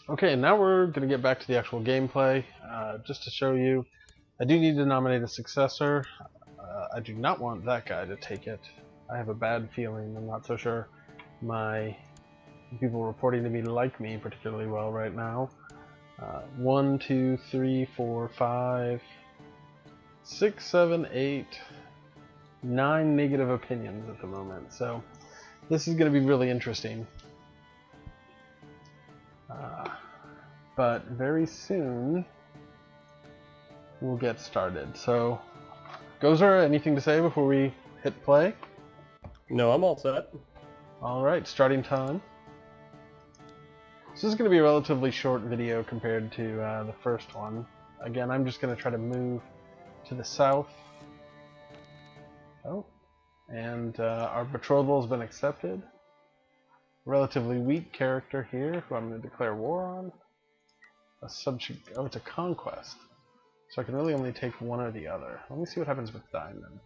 Okay, now we're going to get back to the actual gameplay. Just to show you, I do need to nominate a successor. I do not want that guy to take it. I have a bad feeling. I'm not so sure my people reporting to me like me particularly well right now. 1, 2, 3, 4, 5, 6, 7, 8, 9 negative opinions at the moment. So this is going to be really interesting. But very soon we'll get started. So, Gozer, anything to say before we hit play? No, I'm all set. Alright, starting time. So this is going to be a relatively short video compared to the first one. Again, I'm just going to try to move to the south. Oh, and our betrothal has been accepted. Relatively weak character here, who I'm going to declare war on. A subject. Oh, it's a conquest. So I can really only take one or the other. Let me see what happens with diamond.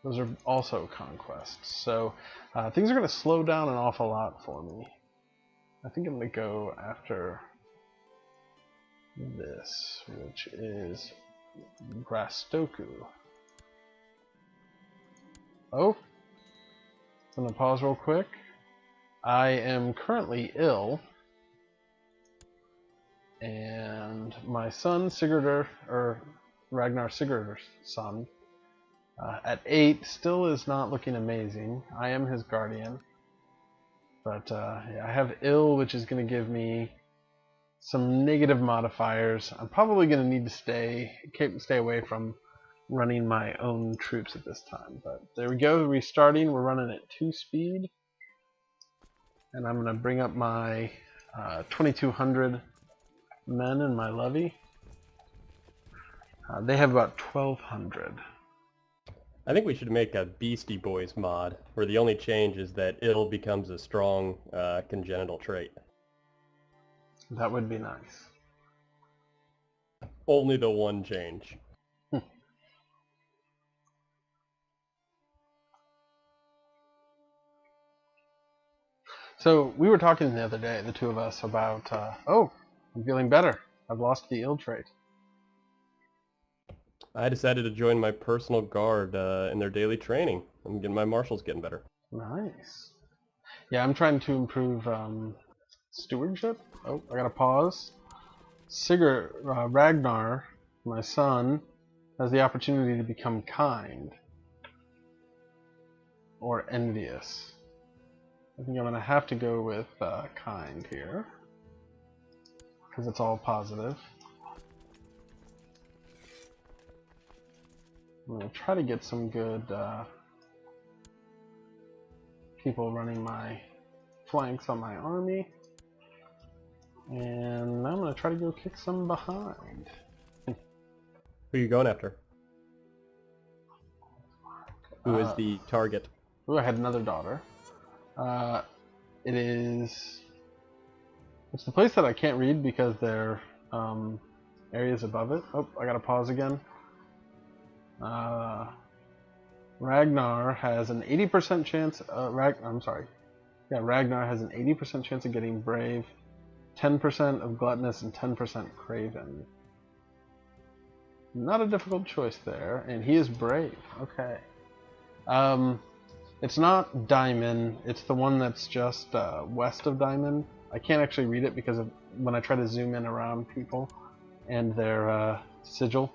Those are also conquests. So things are going to slow down an awful lot for me. I think I'm going to go after this, which is Grastoku. Oh, I'm going to pause real quick. I am currently ill, and my son Sigurdur, or Ragnar Sigurdur's son, at 8 still is not looking amazing. I am his guardian, but yeah, I have ill, which is going to give me some negative modifiers. I'm probably going to need to stay away from running my own troops at this time. But there we go, restarting. We're running at 2 speed, and I'm going to bring up my 2,200 men in my levy. They have about 1,200. I think we should make a Beastie Boys mod, where the only change is that ill becomes a strong congenital trait. That would be nice. Only the one change. So we were talking the other day, the two of us, about, oh, I'm feeling better. I've lost the ill trait. I decided to join my personal guard in their daily training. I'm getting my marshals getting better. Nice. Yeah, I'm trying to improve stewardship. Oh, I gotta pause. Ragnar, my son, has the opportunity to become kind or envious. I think I'm gonna have to go with kind here because it's all positive. I'm gonna try to get some good people running my flanks on my army. And I'm going to try to go kick some behind. Who are you going after? Who is the target? Oh, I had another daughter. It's the place that I can't read because there are areas above it. Oh, I got to pause again. Ragnar has an 80% chance. Ragnar has an 80% chance of getting brave, 10% of gluttonous, and 10% craven. Not a difficult choice there, and he is brave. Okay. It's not diamond. It's the one that's just west of diamond. I can't actually read it because of when I try to zoom in around people and their sigil,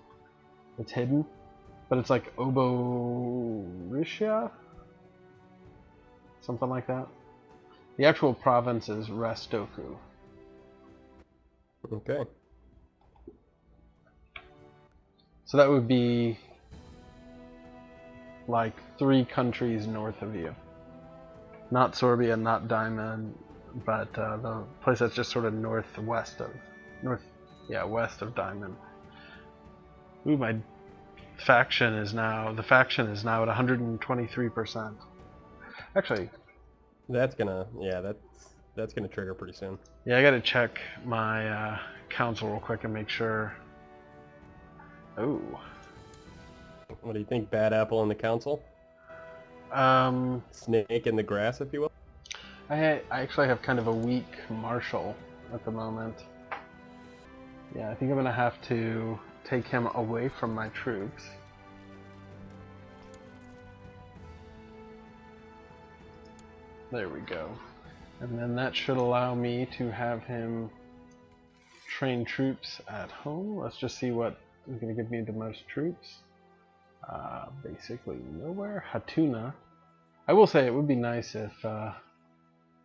it's hidden. But it's like Oborishia? Something like that. The actual province is Rastoku. Okay. So that would be like 3 countries north of you. Not Sorbia, not Diamond, but the place that's just sort of west of Diamond. Ooh, my faction is now at 123%. Actually, that's gonna trigger pretty soon. Yeah, I gotta check my council real quick and make sure. Oh. What do you think? Bad apple in the council? Snake in the grass, if you will? I actually have kind of a weak marshal at the moment. Yeah, I think I'm gonna have to take him away from my troops. There we go. And then that should allow me to have him train troops at home. Let's just see what is going to give me the most troops. Basically nowhere. Hatuna. I will say it would be nice if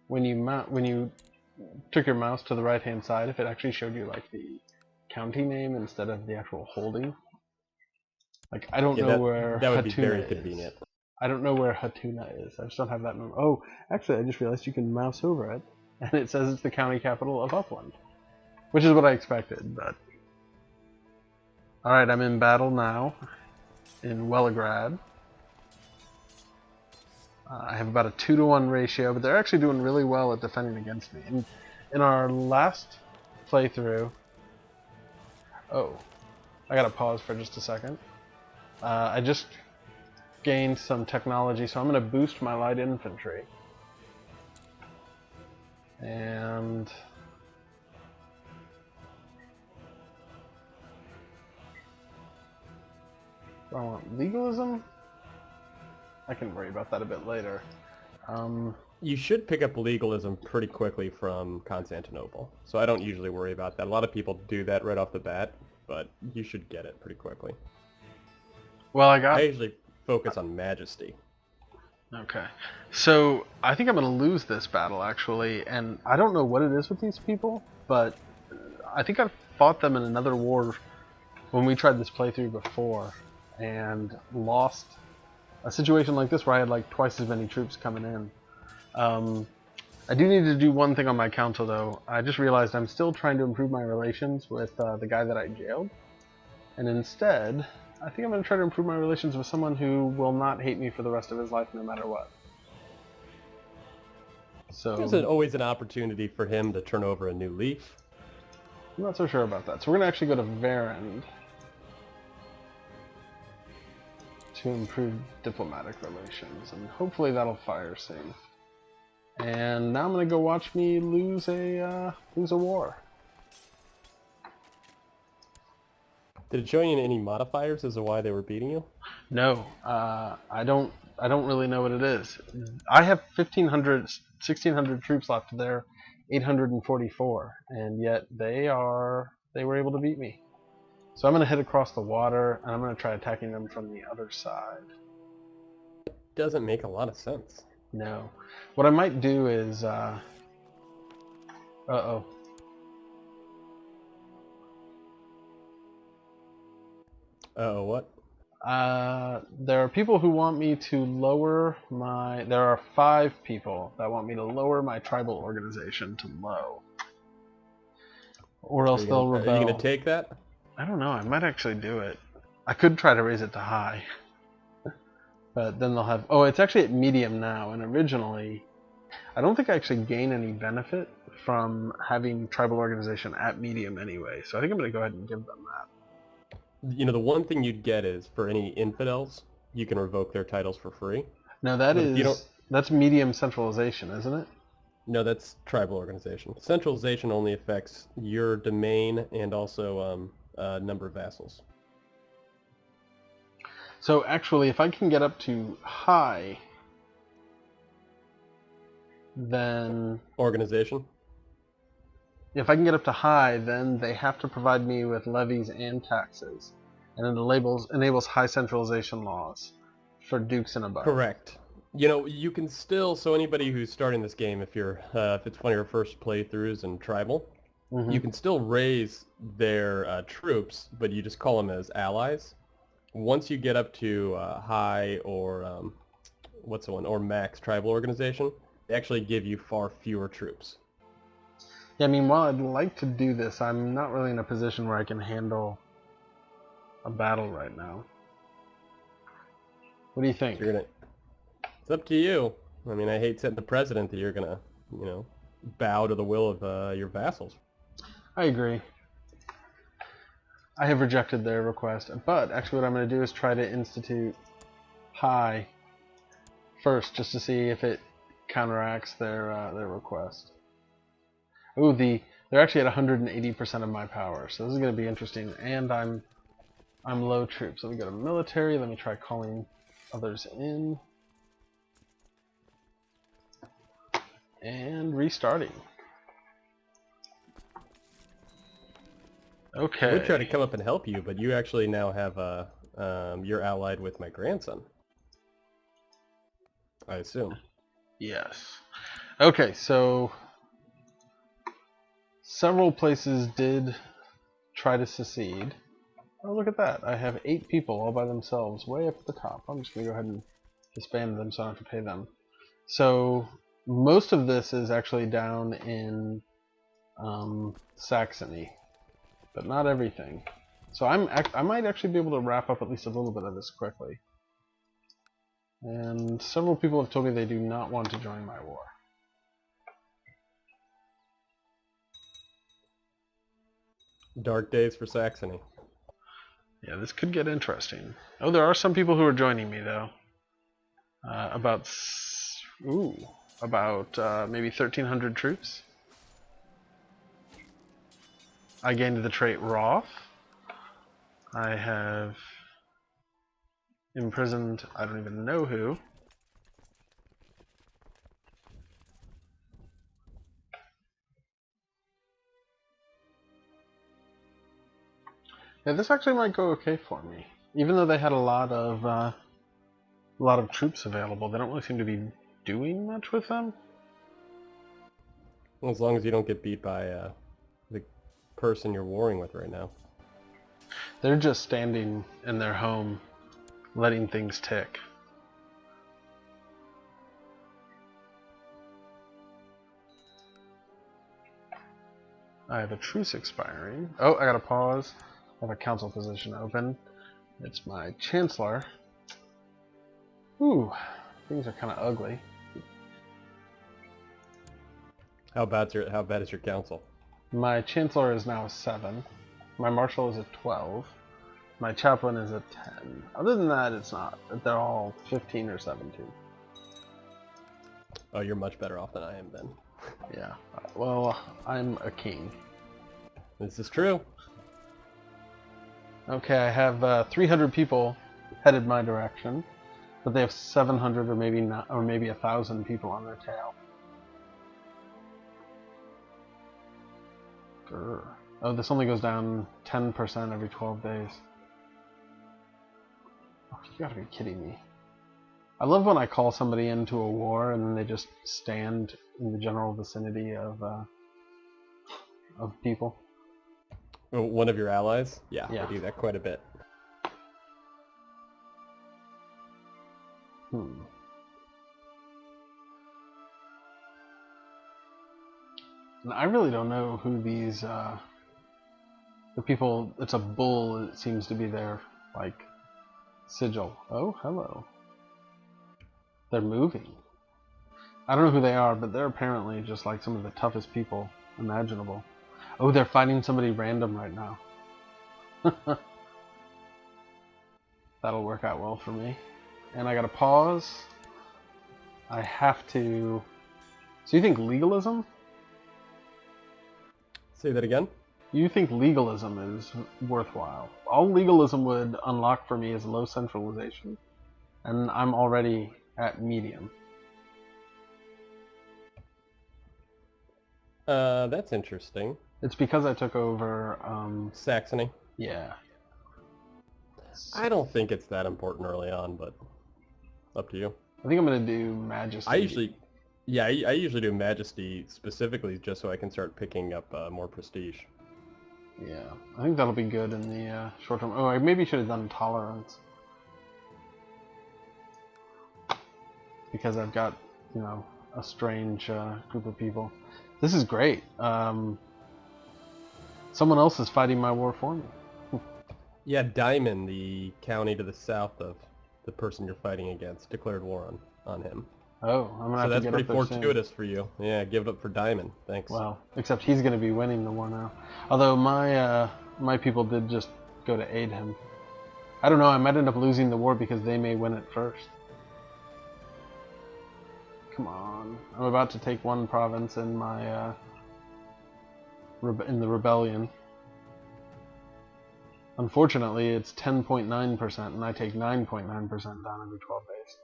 when you took your mouse to the right hand side, if it actually showed you like the county name instead of the actual holding. Like I don't know where that would Hatuna be very is. convenient. I don't know where Hatuna is. I just don't have that memo. Oh, actually, I just realized you can mouse over it, and it says it's the county capital of Upland, which is what I expected. But all right, I'm in battle now in Wellegrad. I have about a 2-to-1 ratio, but they're actually doing really well at defending against me. In our last playthrough, oh, I gotta pause for just a second. I just gained some technology, so I'm going to boost my light infantry. And do I want legalism? I can worry about that a bit later. You should pick up legalism pretty quickly from Constantinople, so I don't usually worry about that. A lot of people do that right off the bat, but you should get it pretty quickly. Well, I usually focus on majesty. Okay. So, I think I'm going to lose this battle, actually, and I don't know what it is with these people, but I think I've fought them in another war when we tried this playthrough before, and lost a situation like this where I had like twice as many troops coming in. I do need to do one thing on my council, though. I just realized I'm still trying to improve my relations with the guy that I jailed, and instead I think I'm going to try to improve my relations with someone who will not hate me for the rest of his life no matter what. So there's always an opportunity for him to turn over a new leaf. I'm not so sure about that. So we're going to actually go to Varend to improve diplomatic relations, and hopefully that'll fire soon. And now I'm going to go watch me lose a war. Did it show you any modifiers as to why they were beating you? No, I don't really know what it is. I have 1,600 troops left. They're 844, and yet they were able to beat me. So I'm going to head across the water, and I'm going to try attacking them from the other side. Doesn't make a lot of sense. No. What I might do is, uh-oh. Oh, what? There are people who want me to lower my... There are 5 people that want me to lower my tribal organization to low. Or else they'll rebel. Are you going to take that? I don't know. I might actually do it. I could try to raise it to high. But then they'll have... Oh, it's actually at medium now, and originally... I don't think I actually gain any benefit from having tribal organization at medium anyway, so I think I'm going to go ahead and give them that. You know, the one thing you'd get is, for any infidels, you can revoke their titles for free. No, that's medium centralization, isn't it? No, that's tribal organization. Centralization only affects your domain and also number of vassals. So actually, if I can get up to high, then... Organization? If I can get up to high, then they have to provide me with levies and taxes. And it enables high centralization laws for dukes and above. Correct. You know, you can still... So anybody who's starting this game, if it's one of your first playthroughs in tribal, you can still raise their troops, but you just call them as allies. Once you get up to high or what's the one, or max tribal organization, they actually give you far fewer troops. Yeah, I mean, while I'd like to do this, I'm not really in a position where I can handle a battle right now. What do you think? It's up to you. I mean, I hate setting the precedent that you're gonna, you know, bow to the will of your vassals. I agree. I have rejected their request, but actually what I'm going to do is try to institute high first, just to see if it counteracts their request. Ooh, they're actually at 180% of my power, so this is going to be interesting. And I'm low troops. Let me go to military. Let me try calling others in. And restarting. Okay. I would try to come up and help you, but you actually now have you're allied with my grandson. I assume. Yes. Okay, so several places did try to secede. Oh, look at that. I have 8 people all by themselves, way up at the top. I'm just going to go ahead and disband them so I don't have to pay them. So most of this is actually down in Saxony, but not everything. So I might actually be able to wrap up at least a little bit of this quickly. And several people have told me they do not want to join my war. Dark days for Saxony. Yeah, this could get interesting. Oh, there are some people who are joining me though. About maybe 1,300 troops. I gained the trait Wrath. I have imprisoned I don't even know who. Yeah, this actually might go okay for me. Even though they had a lot of troops available, they don't really seem to be doing much with them. Well, as long as you don't get beat by the person you're warring with right now. They're just standing in their home, letting things tick. I have a truce expiring. Oh, I gotta pause. I have a council position open. It's my chancellor. Ooh, things are kind of ugly. How bad is your council? My chancellor is now a 7. My marshal is a 12. My chaplain is a 10. Other than that, it's not. They're all 15 or 17. Oh, you're much better off than I am then. Yeah. Well, I'm a king. This is true. Okay, I have 300 people headed my direction, but they have 700 or maybe 1,000 people on their tail. Grr. Oh, this only goes down 10% every 12 days. Oh, you gotta be kidding me. I love when I call somebody into a war and then they just stand in the general vicinity of people. One of your allies? Yeah, Yeah. I do that quite a bit. And I really don't know who these the people. It's a bull. It seems to be their like sigil. Oh, hello. They're moving. I don't know who they are, but they're apparently just like some of the toughest people imaginable. Oh, they're fighting somebody random right now. That'll work out well for me. And I gotta pause. I have to... So you think legalism? Say that again? You think legalism is worthwhile? All legalism would unlock for me is low centralization. And I'm already at medium. That's interesting. It's because I took over, Saxony? yeah. I don't think it's that important early on, but up to you. I think I'm gonna do Majesty. I usually do Majesty specifically just so I can start picking up more prestige. Yeah, I think that'll be good in the short term. Oh, I maybe should have done Tolerance. Because I've got, a strange group of people. This is great. Someone else is fighting my war for me. Yeah, Diamond, the county to the south of the person you're fighting against, declared war on him. Oh, I'm gonna have to get up there soon. So that's pretty fortuitous for you. Yeah, give it up for Diamond. Thanks. Well, except he's gonna be winning the war now. Although my people did just go to aid him. I don't know. I might end up losing the war because they may win it first. Come on. I'm about to take one province in my in the rebellion. Unfortunately, it's 10.9%, and I take 9.9% down every 12 days.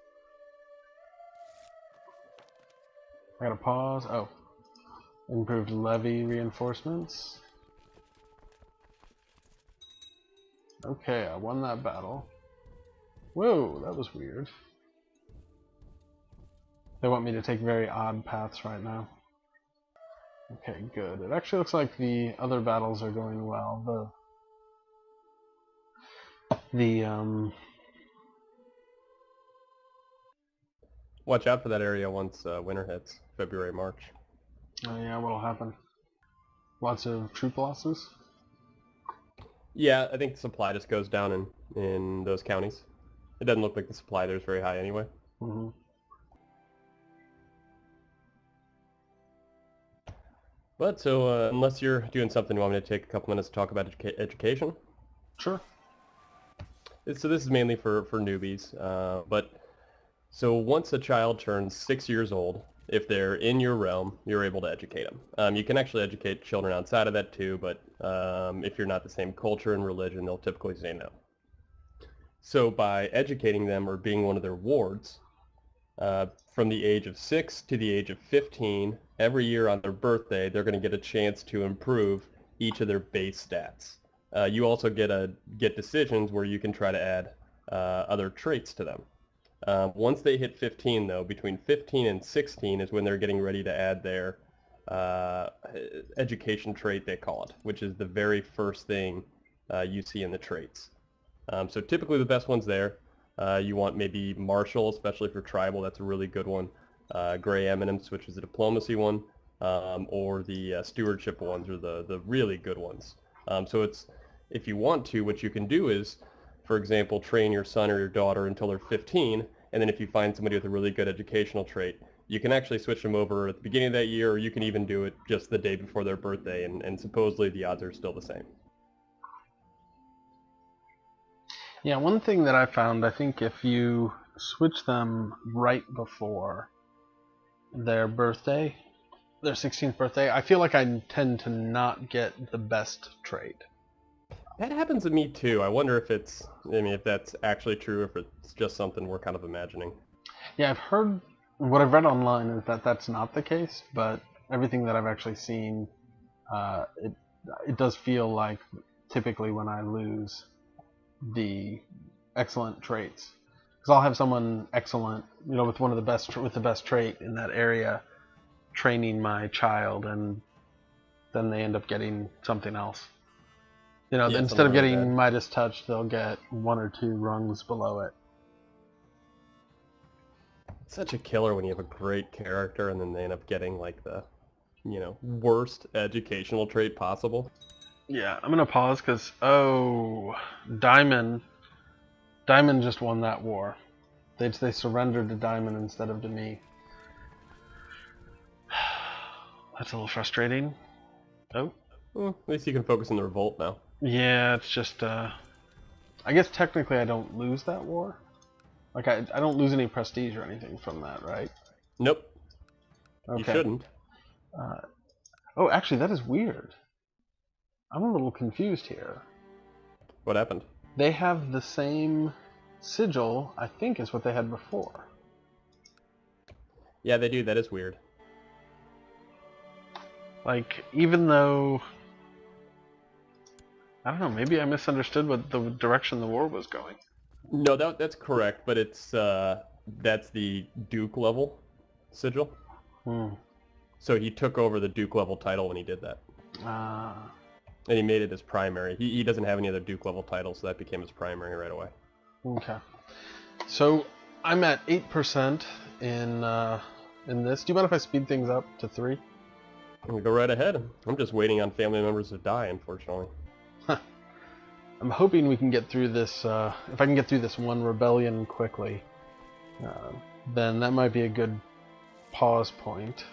I gotta pause. Oh. Improved levy reinforcements. Okay, I won that battle. Whoa, that was weird. They want me to take very odd paths right now. Okay, good. It actually looks like the other battles are going well. Watch out for that area once winter hits, February, March. Oh yeah, what'll happen? Lots of troop losses? Yeah, I think the supply just goes down in those counties. It doesn't look like the supply there is very high anyway. Mm-hmm. But so unless you're doing something, you want me to take a couple minutes to talk about education? Sure. So this is mainly for newbies, but so once a child turns 6 years old, if they're in your realm, you're able to educate them. You can actually educate children outside of that too, but if you're not the same culture and religion, they'll typically say no. So by educating them or being one of their wards, from the age of 6 to the age of 15, every year on their birthday, they're going to get a chance to improve each of their base stats. You also get decisions where you can try to add other traits to them. Once they hit 15, though, between 15 and 16 is when they're getting ready to add their education trait, they call it, which is the very first thing you see in the traits. So typically the best one's there. You want maybe martial, especially for tribal. That's a really good one. Gray Eminence, which is a diplomacy one, or the stewardship ones are the really good ones. So it's, if you want to, what you can do is, for example, train your son or your daughter until they're 15, and then if you find somebody with a really good educational trait, you can actually switch them over at the beginning of that year, or you can even do it just the day before their birthday, and supposedly the odds are still the same. Yeah, one thing that I found, I think if you switch them right before their birthday, their 16th birthday, I feel like I tend to not get the best trait. That happens to me too. I wonder if if that's actually true, or if it's just something we're kind of imagining. Yeah, I've heard, what I've read online is that that's not the case, but everything that I've actually seen, it does feel like typically when I lose the excellent traits, because I'll have someone excellent, with one of the best, with the best trait in that area, training my child, and then they end up getting something else. Yeah, instead of really getting bad. Midas touch, they'll get one or two rungs below it. It's such a killer when you have a great character and then they end up getting like the, worst educational trait possible. Yeah, I'm gonna pause because Diamond just won that war. They surrendered to Diamond instead of to me. That's a little frustrating. Oh. Well, at least you can focus on the revolt now. Yeah, it's just I guess technically I don't lose that war. Like I don't lose any prestige or anything from that, right? Nope. Okay. You shouldn't. Oh, actually, that is weird. I'm a little confused here. What happened? They have the same sigil, I think, as what they had before. Yeah, they do. That is weird. Like, even though, I don't know, maybe I misunderstood what the direction the war was going. No, that's correct, but it's that's the Duke level sigil. So he took over the Duke level title when he did that. And he made it his primary. He doesn't have any other Duke level titles, so that became his primary right away. Okay. So I'm at 8% in this. Do you mind if I speed things up to 3? Go right ahead. I'm just waiting on family members to die, unfortunately. I'm hoping we can get through this. If I can get through this one rebellion quickly, then that might be a good pause point.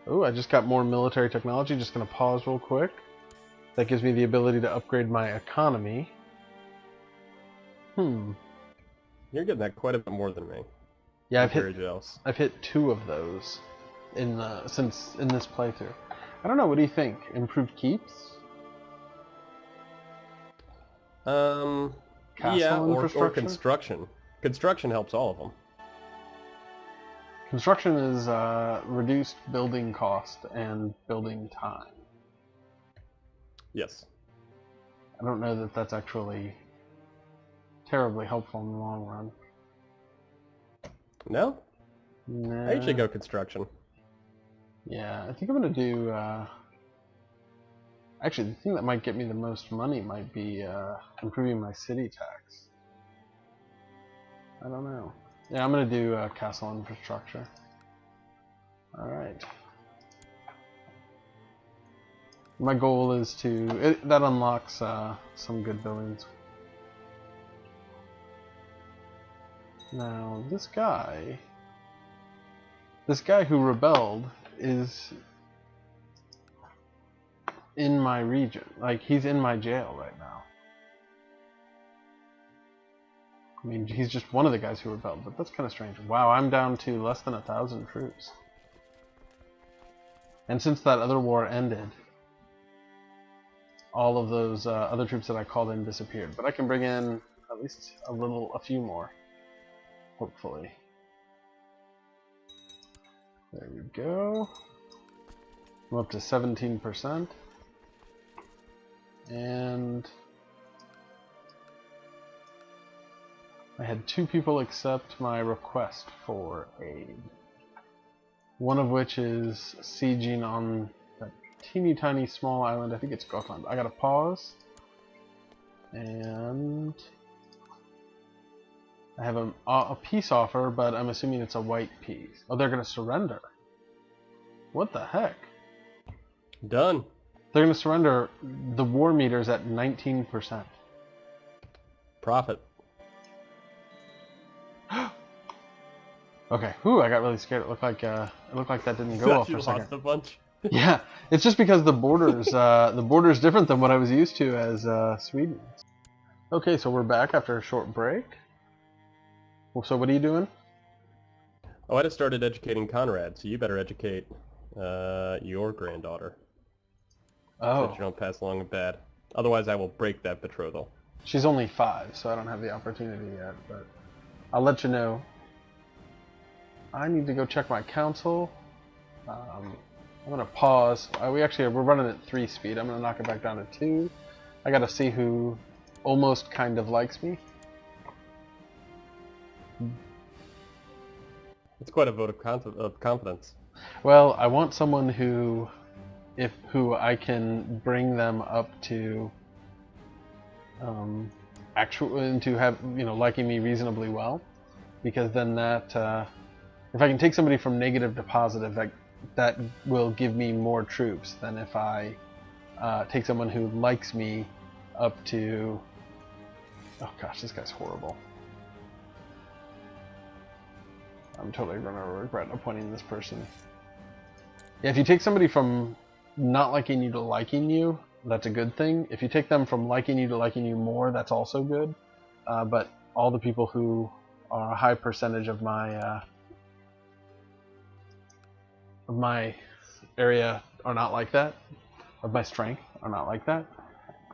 Oh, I just got more military technology. Just going to pause real quick. That gives me the ability to upgrade my economy. You're getting that quite a bit more than me. Yeah, I'm very jealous. I've hit 2 of those in this playthrough. I don't know. What do you think? Improved keeps? Yeah, Castle or infrastructure? construction. Construction helps all of them. Construction is reduced building cost and building time. Yes. I don't know that that's actually terribly helpful in the long run. No? Nah. I usually go construction. Yeah, I think I'm gonna do. Actually, the thing that might get me the most money might be improving my city tax. I don't know. Yeah, I'm gonna do castle infrastructure. All right. My goal is that unlocks some good buildings. Now this guy who rebelled is in my region. Like, he's in my jail right now. I mean, he's just one of the guys who rebelled, but that's kind of strange. Wow, I'm down to less than 1,000 troops. And since that other war ended, all of those other troops that I called in disappeared. But I can bring in at least a few more, hopefully. There we go. I'm up to 17%. And I had 2 people accept my request for aid. One of which is sieging on that teeny tiny small island. I think it's Gotland. I gotta pause. And I have a peace offer, but I'm assuming it's a white peace. Oh, they're gonna surrender. What the heck? Done. They're gonna surrender. The war meter's at 19%. Profit. Okay. Whew, I got really scared. It looked like that didn't go off for a second. Lost a bunch. Yeah, it's just because the border's different than what I was used to as Sweden. Okay, so we're back after a short break. Well, so what are you doing? Oh, I just started educating Conrad, so you better educate your granddaughter. So that you don't pass along a bad. Otherwise, I will break that betrothal. She's only 5, so I don't have the opportunity yet, but I'll let you know. I need to go check my council. I'm gonna pause. We're running at 3 speed. I'm gonna knock it back down to 2. I gotta see who almost kind of likes me. It's quite a vote of confidence. Well, I want someone who I can bring them up to into have liking me reasonably well, because then that if I can take somebody from negative to positive, that will give me more troops than if I take someone who likes me up to. Oh gosh, this guy's horrible. I'm totally gonna regret appointing this person. Yeah, if you take somebody from not liking you to liking you, that's a good thing. If you take them from liking you to liking you more, that's also good. But all the people who are a high percentage of my area are not like that. Of my strength are not like that.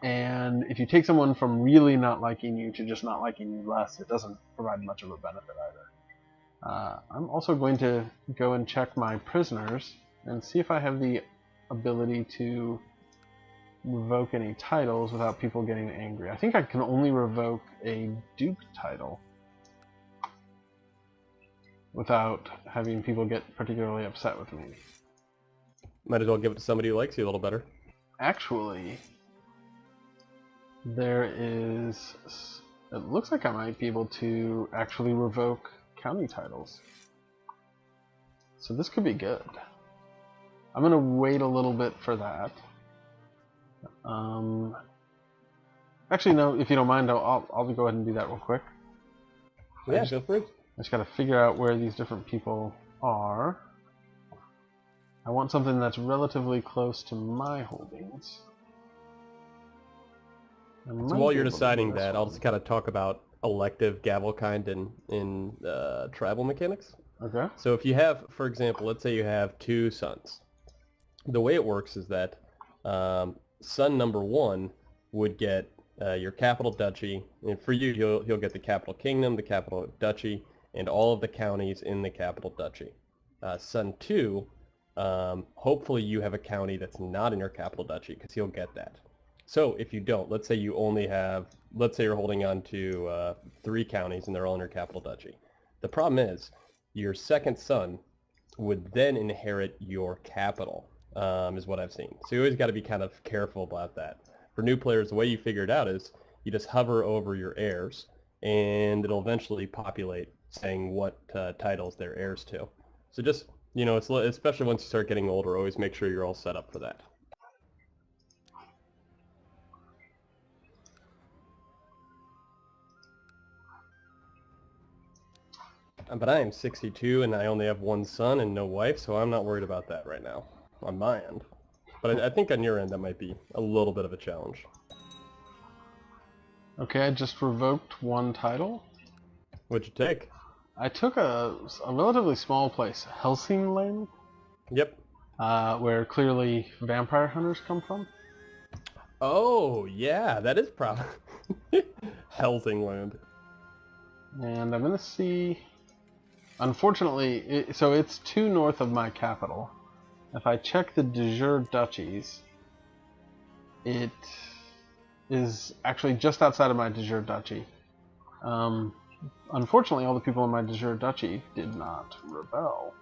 And if you take someone from really not liking you to just not liking you less, it doesn't provide much of a benefit either. I'm also going to go and check my prisoners and see if I have the ability to revoke any titles without people getting angry. I think I can only revoke a duke title without having people get particularly upset with me. Might as well give it to somebody who likes you a little better. Actually, it looks like I might be able to actually revoke county titles. So this could be good. I'm going to wait a little bit for that. Actually, no, if you don't mind, I'll go ahead and do that real quick. Yeah, feel free. I just got to figure out where these different people are. I want something that's relatively close to my holdings. So while you're deciding that, I'll just kind of talk about elective gavel kind in tribal mechanics. Okay. So if you have, for example, let's say you have two sons. The way it works is that son number one would get your capital duchy, and for you, he'll get the capital kingdom, the capital duchy, and all of the counties in the capital duchy. Son two, hopefully you have a county that's not in your capital duchy, because he'll get that. So if you don't, let's say you only have, let's say you're holding on to 3 counties and they're all in your capital duchy. The problem is your second son would then inherit your capital, is what I've seen. So you always got to be kind of careful about that. For new players, the way you figure it out is you just hover over your heirs, and it'll eventually populate saying what titles they're heirs to. So just, it's, especially once you start getting older, always make sure you're all set up for that. But I am 62 and I only have 1 son and no wife, so I'm not worried about that right now on my end. But I think on your end that might be a little bit of a challenge. Okay, I just revoked 1 title. What'd you take? I took a relatively small place, Helsingland. Yep. Where clearly vampire hunters come from. Oh, yeah, that is probably Helsingland. And I'm going to see... Unfortunately, so it's 2 north of my capital. If I check the de jure duchies, it is actually just outside of my de jure duchy. Unfortunately, all the people in my de jure duchy did not rebel.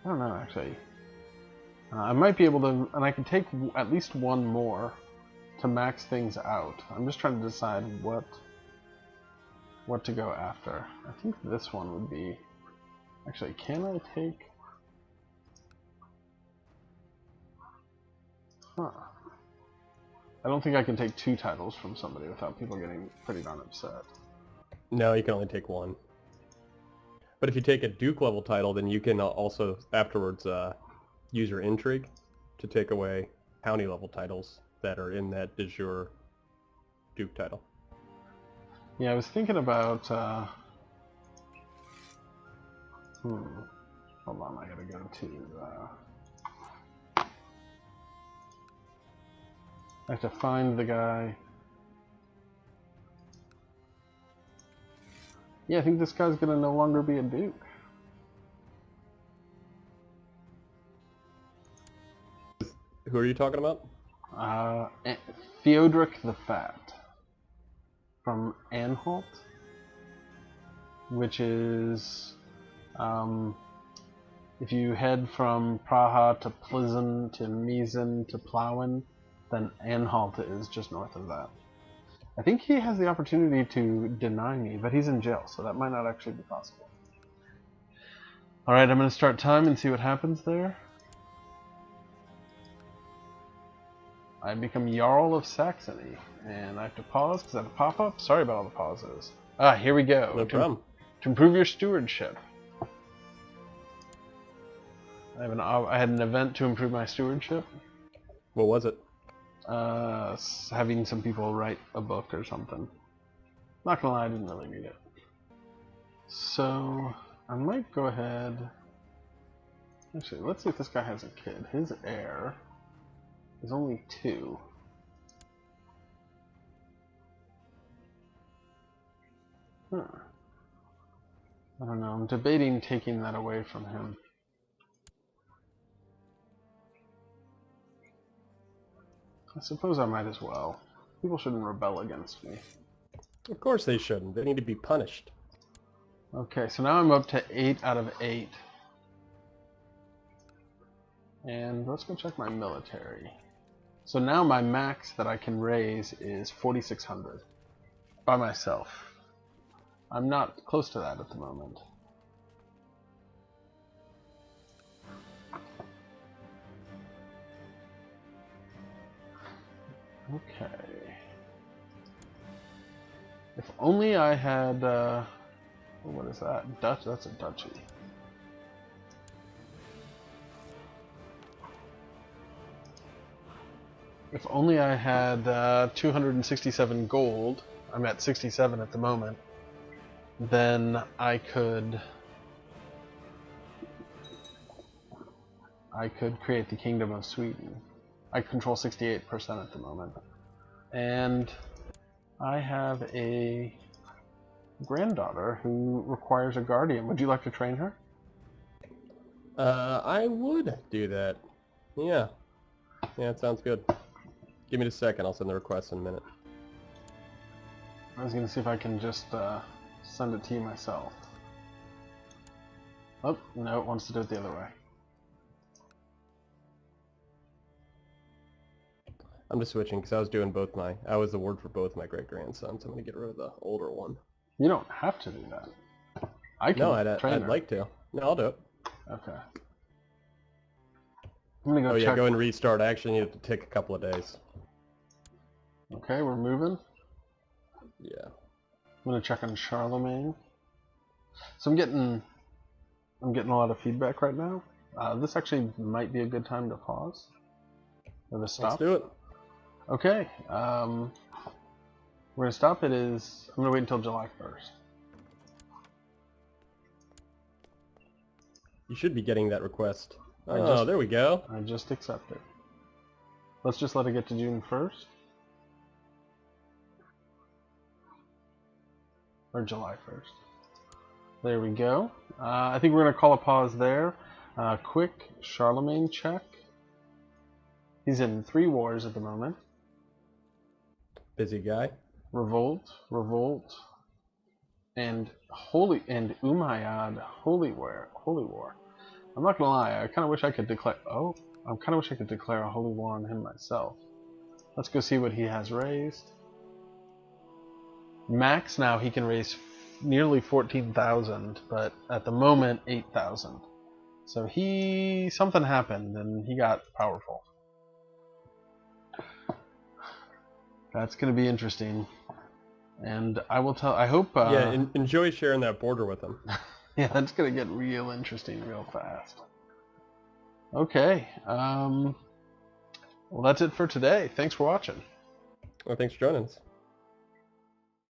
I don't know, actually. I might be able to, and I can take at least 1 more to max things out. I'm just trying to decide what to go after. I think this one would be... Actually, can I take... Huh. I don't think I can take 2 titles from somebody without people getting pretty darn upset. No, you can only take 1. But if you take a Duke level title, then you can also afterwards use your intrigue to take away county level titles that are in that de jure Duke title. Yeah, I was thinking about... Hold on, I gotta go to... I have to find the guy. Yeah, I think this guy's gonna no longer be a duke. Who are you talking about? Theodoric the Fat from Anhalt, which is if you head from Praha to Plzeň to Miezen to Plauen, then Anhalt is just north of that. I think he has the opportunity to deny me, but he's in jail, so that might not actually be possible. Alright, I'm going to start time and see what happens there. I become Jarl of Saxony, and I have to pause because I have a pop-up. Sorry about all the pauses. Ah, here we go. No problem. To improve your stewardship. I had an event to improve my stewardship. What was it? Having some people write a book or something. Not gonna lie, I didn't really need it. So, I might go ahead... Actually, let's see if this guy has a kid. His heir is only 2. Huh. I don't know, I'm debating taking that away from him. I suppose I might as well. People shouldn't rebel against me. Of course they shouldn't. They need to be punished. Okay, so now I'm up to 8 out of 8. And let's go check my military. So now my max that I can raise is 4,600 by myself. I'm not close to that at the moment. Okay. If only I had, what is that? Dutch? That's a duchy. If only I had 267 gold. I'm at 67 at the moment. Then I could create the Kingdom of Sweden. I control 68% at the moment. And I have a granddaughter who requires a guardian. Would you like to train her? I would do that. Yeah. Yeah, it sounds good. Give me a second. I'll send the request in a minute. I was going to see if I can just send it to you myself. Oh, no, it wants to do it the other way. I'm just switching because I was doing I was the ward for both my great-grandsons. I'm going to get rid of the older one. You don't have to do that. I can I'd like to. No, I'll do it. Okay. I'm going to go check. Yeah, go and restart. I actually need it to take a couple of days. Okay, we're moving. Yeah. I'm going to check on Charlemagne. So I'm getting a lot of feedback right now. This actually might be a good time to pause. Or to stop. Let's do it. Okay. We're going to stop. I'm going to wait until July 1st. You should be getting that request. Oh, there we go. I just accepted. Let's just let it get to June 1st. Or July 1st. There we go. I think we're going to call a pause there. Quick Charlemagne check. He's in 3 wars at the moment. Busy guy. Revolt, and Umayyad Holy War. I'm not gonna lie, I kind of wish I could declare. Oh, I kind of wish I could declare a holy war on him myself. Let's go see what he has raised. Max now he can raise nearly 14,000, but at the moment 8,000. So something happened and he got powerful. That's going to be interesting. And I hope... enjoy sharing that border with them. Yeah, that's going to get real interesting real fast. Okay. Well, that's it for today. Thanks for watching. Well, thanks for joining us.